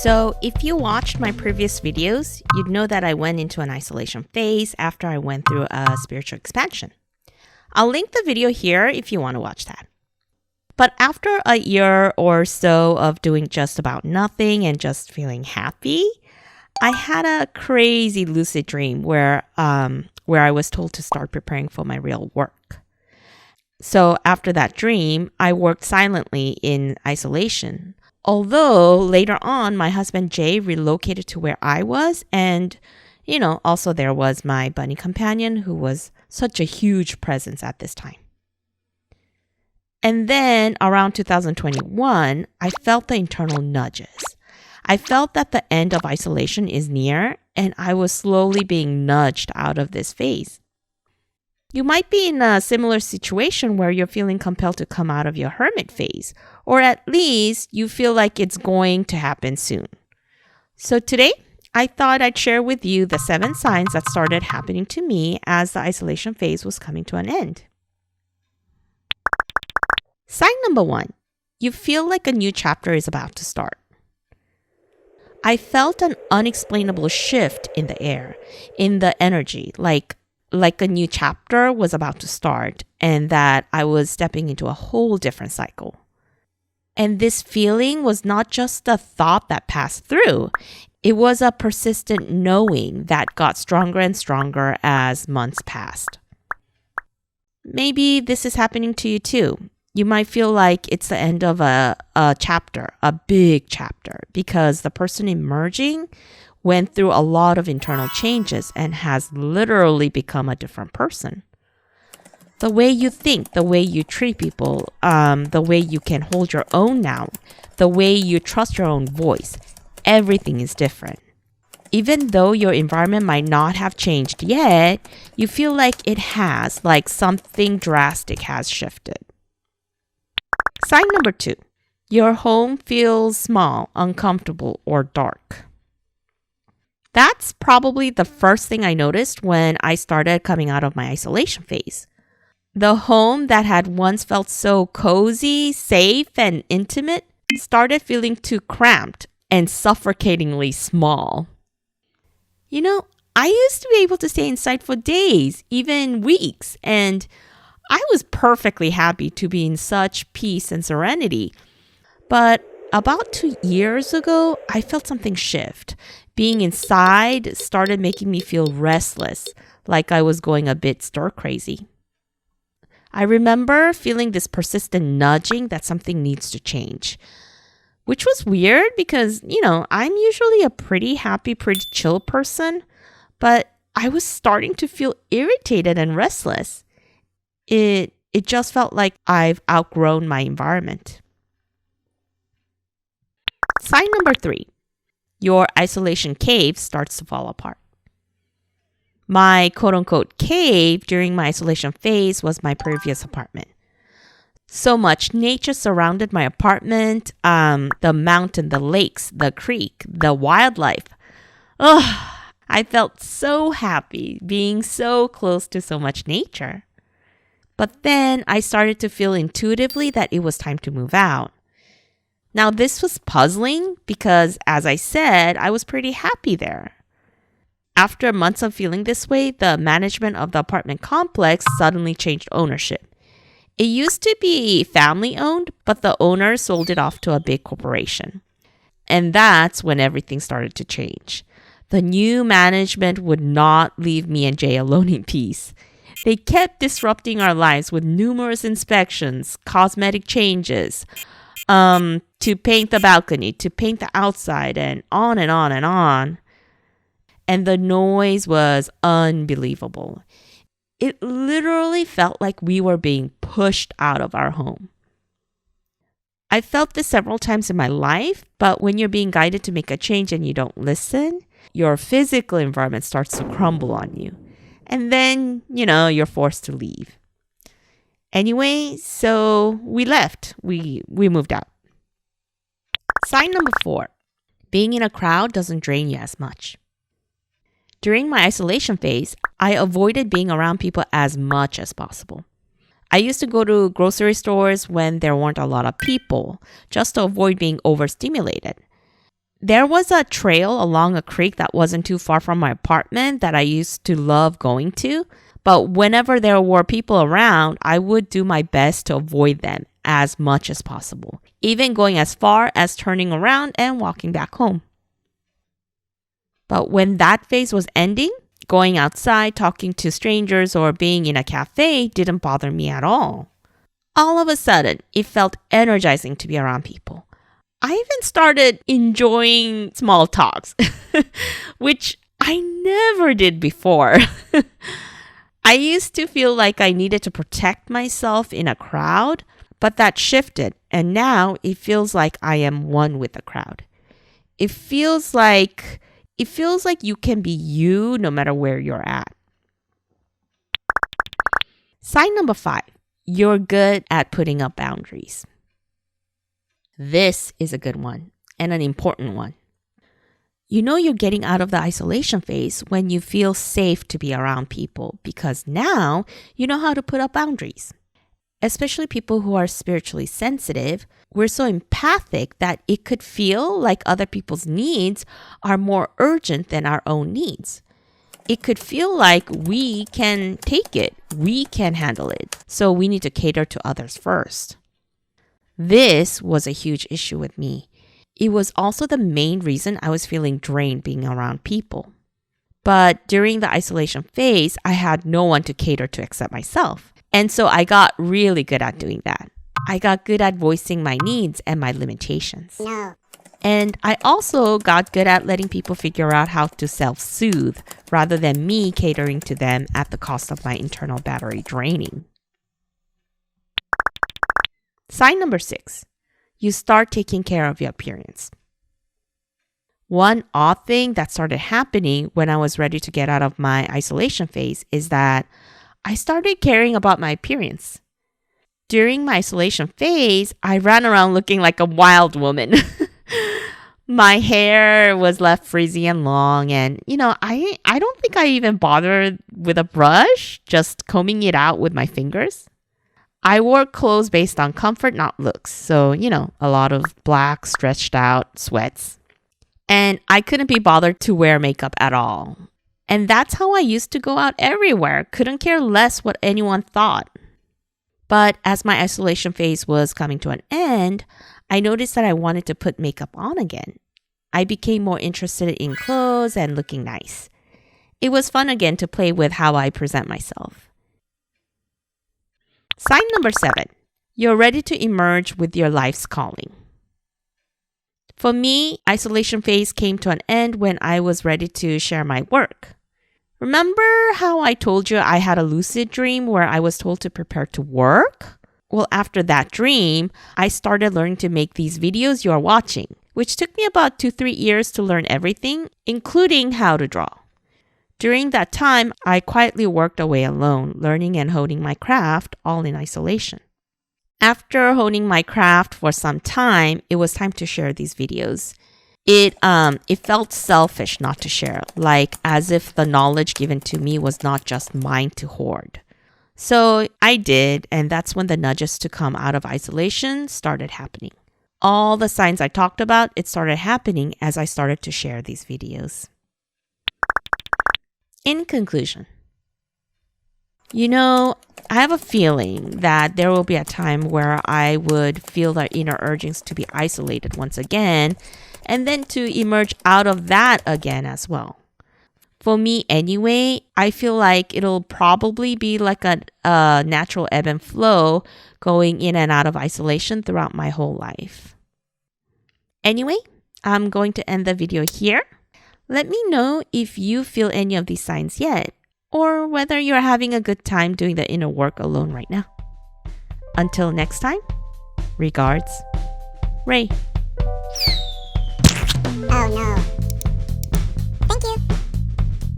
So if you watched my previous videos, you'd know that I went into an isolation phase after I went through a spiritual expansion. I'll link the video here if you want to watch that. But after a year or so of doing just about nothing and just feeling happy, I had a crazy lucid dream where I was told to start preparing for my real work. So after that dream, I worked silently in isolation. Although later on, my husband Jay relocated to where I was, and also there was my bunny companion who was such a huge presence at this time. And then around 2021, I felt the internal nudges. I felt that the end of isolation is near, and I was slowly being nudged out of this phase. You might be in a similar situation where you're feeling compelled to come out of your hermit phase, or at least you feel like it's going to happen soon. So today, I thought I'd share with you the 7 signs that started happening to me as the isolation phase was coming to an end. Sign number 1, you feel like a new chapter is about to start. I felt an unexplainable shift in the air, in the energy, like a new chapter was about to start and that I was stepping into a whole different cycle. And this feeling was not just a thought that passed through. It was a persistent knowing that got stronger and stronger as months passed. Maybe this is happening to you too. You might feel like it's the end of a chapter, a big chapter, because the person emerging went through a lot of internal changes and has literally become a different person. The way you think, the way you treat people, the way you can hold your own now, the way you trust your own voice, everything is different. Even though your environment might not have changed yet, you feel like it has, like something drastic has shifted. Sign number 2, your home feels small, uncomfortable, or dark. That's probably the first thing I noticed when I started coming out of my isolation phase. The home that had once felt so cozy, safe, and intimate started feeling too cramped and suffocatingly small. I used to be able to stay inside for days, even weeks, and I was perfectly happy to be in such peace and serenity. But about 2 years ago, I felt something shift. Being inside started making me feel restless, like I was going a bit stir crazy. I remember feeling this persistent nudging that something needs to change, which was weird because, I'm usually a pretty happy, pretty chill person, but I was starting to feel irritated and restless. It just felt like I've outgrown my environment. Sign number 3. Your isolation cave starts to fall apart. My quote-unquote cave during my isolation phase was my previous apartment. So much nature surrounded my apartment, the mountain, the lakes, the creek, the wildlife. I felt so happy being so close to so much nature. But then I started to feel intuitively that it was time to move out. Now, this was puzzling because, as I said, I was pretty happy there. After months of feeling this way, the management of the apartment complex suddenly changed ownership. It used to be family-owned, but the owner sold it off to a big corporation. And that's when everything started to change. The new management would not leave me and Jay alone in peace. They kept disrupting our lives with numerous inspections, cosmetic changes, to paint the balcony, to paint the outside, and on and on and on. And the noise was unbelievable. It literally felt like we were being pushed out of our home. I felt this several times in my life, but when you're being guided to make a change and you don't listen, your physical environment starts to crumble on you. And then, you're forced to leave. Anyway, so we left. We moved out. Sign number 4. Being in a crowd doesn't drain you as much. During my isolation phase, I avoided being around people as much as possible. I used to go to grocery stores when there weren't a lot of people, just to avoid being overstimulated. There was a trail along a creek that wasn't too far from my apartment that I used to love going to. But whenever there were people around, I would do my best to avoid them as much as possible, even going as far as turning around and walking back home. But when that phase was ending, going outside, talking to strangers, or being in a cafe didn't bother me at all. All of a sudden, it felt energizing to be around people. I even started enjoying small talks, which I never did before. I used to feel like I needed to protect myself in a crowd, but that shifted, and now it feels like I am one with the crowd. It feels like you can be you no matter where you're at. Sign number 5, you're good at putting up boundaries. This is a good one and an important one. You know you're getting out of the isolation phase when you feel safe to be around people because now you know how to put up boundaries. Especially people who are spiritually sensitive, we're so empathic that it could feel like other people's needs are more urgent than our own needs. It could feel like we can take it, we can handle it, so we need to cater to others first. This was a huge issue with me. It was also the main reason I was feeling drained being around people. But during the isolation phase, I had no one to cater to except myself. And so I got really good at doing that. I got good at voicing my needs and my limitations. No. And I also got good at letting people figure out how to self-soothe rather than me catering to them at the cost of my internal battery draining. Sign number 6, you start taking care of your appearance. One odd thing that started happening when I was ready to get out of my isolation phase is that I started caring about my appearance. During my isolation phase, I ran around looking like a wild woman. My hair was left frizzy and long, and I don't think I even bothered with a brush, just combing it out with my fingers. I wore clothes based on comfort, not looks. So, a lot of black, stretched out sweats. And I couldn't be bothered to wear makeup at all. And that's how I used to go out everywhere. Couldn't care less what anyone thought. But as my isolation phase was coming to an end, I noticed that I wanted to put makeup on again. I became more interested in clothes and looking nice. It was fun again to play with how I present myself. Sign number 7, you're ready to emerge with your life's calling. For me, isolation phase came to an end when I was ready to share my work. Remember how I told you I had a lucid dream where I was told to prepare to work? Well, after that dream, I started learning to make these videos you are watching, which took me about 2-3 years to learn everything, including how to draw. During that time, I quietly worked away alone, learning and honing my craft, all in isolation. After honing my craft for some time, it was time to share these videos. It felt selfish not to share, like as if the knowledge given to me was not just mine to hoard. So I did, and that's when the nudges to come out of isolation started happening. All the signs I talked about, it started happening as I started to share these videos. In conclusion, I have a feeling that there will be a time where I would feel the inner urgings to be isolated once again, and then to emerge out of that again as well. For me anyway, I feel like it'll probably be like a natural ebb and flow going in and out of isolation throughout my whole life. Anyway, I'm going to end the video here. Let me know if you feel any of these signs yet, or whether you're having a good time doing the inner work alone right now. Until next time, regards, Ray. Oh no.